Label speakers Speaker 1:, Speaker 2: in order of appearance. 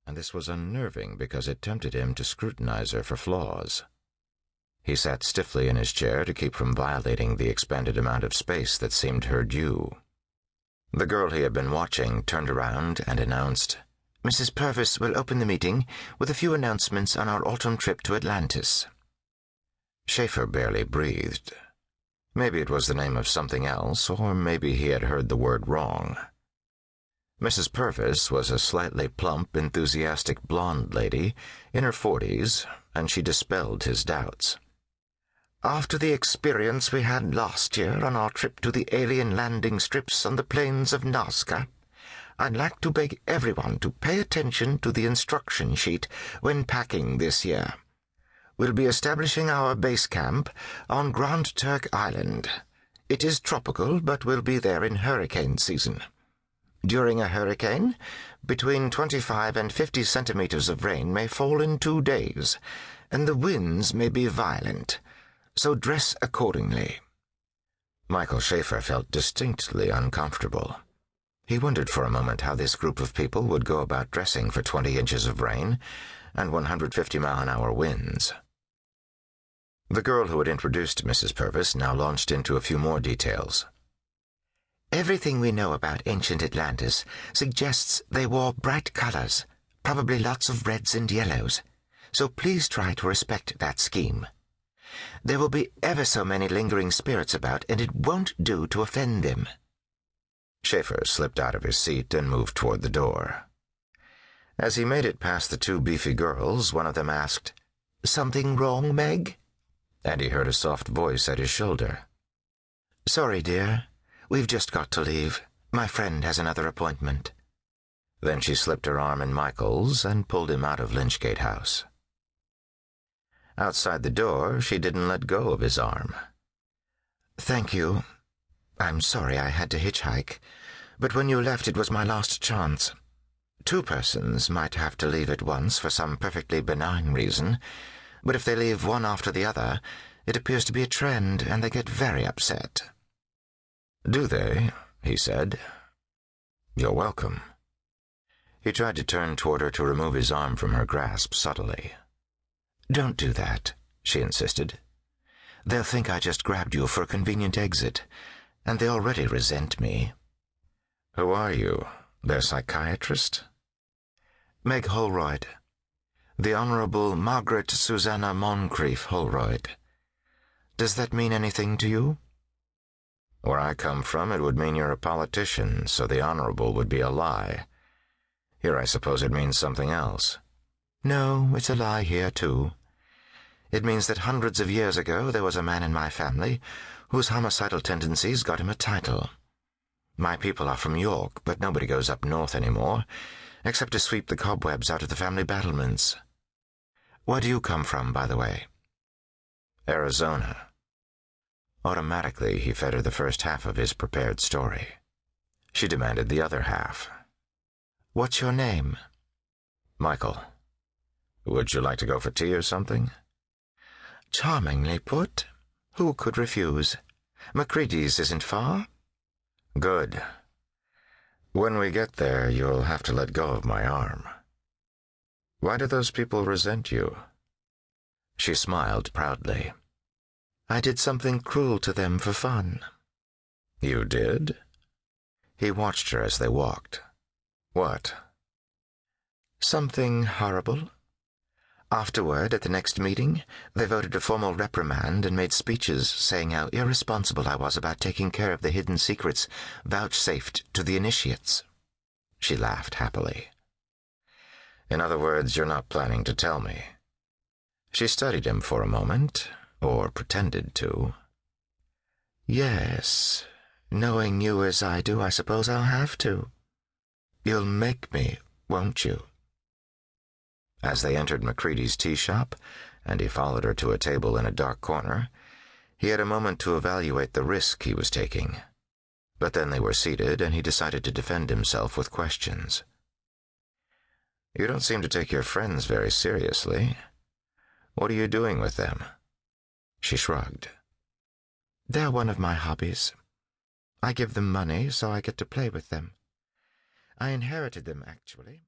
Speaker 1: and this was unnerving because it tempted him to scrutinize her for flaws. He sat stiffly in his chair to keep from violating the expanded amount of space that seemed her due. The girl he had been watching turned around and announced, "Mrs. Purvis will open the meeting with a few announcements on our autumn trip to Atlantis." Shaeffer barely breathed. Maybe it was the name of something else, or maybe he had heard the word wrong. Mrs. Purvis was a slightly plump, enthusiastic blonde lady in her 40s, and she dispelled his doubts. "After the experience we had last year on our trip to the alien landing strips on the plains of Nazca, I'd like to beg everyone to pay attention to the instruction sheet when packing this year. We'll be establishing our base camp on Grand Turk Island. It is tropical, but we'll be there in hurricane season. During a hurricane, between 25 and 50 centimeters of rain may fall in 2 days, and the winds may be violent, so dress accordingly." Michael Shaeffer felt distinctly uncomfortable. He wondered for a moment how this group of people would go about dressing for 20 inches of rain and 150-mile-an-hour winds. The girl who had introduced Mrs. Purvis now launched into a few more details. "Everything we know about ancient Atlantis suggests they wore bright colors, probably lots of reds and yellows, so please try to respect that scheme. There will be ever so many lingering spirits about, and it won't do to offend them." Shaeffer slipped out of his seat and moved toward the door. As he made it past the 2 beefy girls, one of them asked, "Something wrong, Meg?" And he heard a soft voice at his shoulder. "Sorry, dear. We've just got to leave. My friend has another appointment." Then she slipped her arm in Michael's and pulled him out of Lynchgate House. Outside the door, she didn't let go of his arm. "Thank you. I'm sorry I had to hitchhike, but when you left it was my last chance. 2 persons might have to leave at once for some perfectly benign reason, but if they leave one after the other, it appears to be a trend, and they get very upset." "Do they?" he said. "You're welcome." He tried to turn toward her to remove his arm from her grasp subtly. "Don't do that," she insisted. "They'll think I just grabbed you for a convenient exit, and they already resent me." "Who are you? Their psychiatrist?" "Meg Holroyd. The Honorable Margaret Susanna Moncrief Holroyd. Does that mean anything to you?" "Where I come from, it would mean you're a politician, so the honorable would be a lie. Here I suppose it means something else." "No, it's a lie here, too. It means that hundreds of years ago there was a man in my family whose homicidal tendencies got him a title. My people are from York, but nobody goes up north anymore, except to sweep the cobwebs out of the family battlements. Where do you come from, by the way?" "Arizona." Automatically, he fed her the first half of his prepared story. She demanded the other half. "What's your name?" "Michael." "Would you like to go for tea or something?" "Charmingly put. Who could refuse? Macready's isn't far." "Good. When we get there, you'll have to let go of my arm." "Why do those people resent you?" She smiled proudly. "I did something cruel to them for fun." "You did?" He watched her as they walked. "What?" "Something horrible. Afterward, at the next meeting, they voted a formal reprimand and made speeches saying how irresponsible I was about taking care of the hidden secrets vouchsafed to the initiates." She laughed happily. "In other words, you're not planning to tell me." She studied him for a moment, or pretended to. "Yes, knowing you as I do, I suppose I'll have to. You'll make me, won't you?" As they entered Macready's tea shop, and he followed her to a table in a dark corner, he had a moment to evaluate the risk he was taking. But then they were seated, and he decided to defend himself with questions. "You don't seem to take your friends very seriously. What are you doing with them?" She shrugged. "They're one of my hobbies. I give them money, so I get to play with them. I inherited them, actually."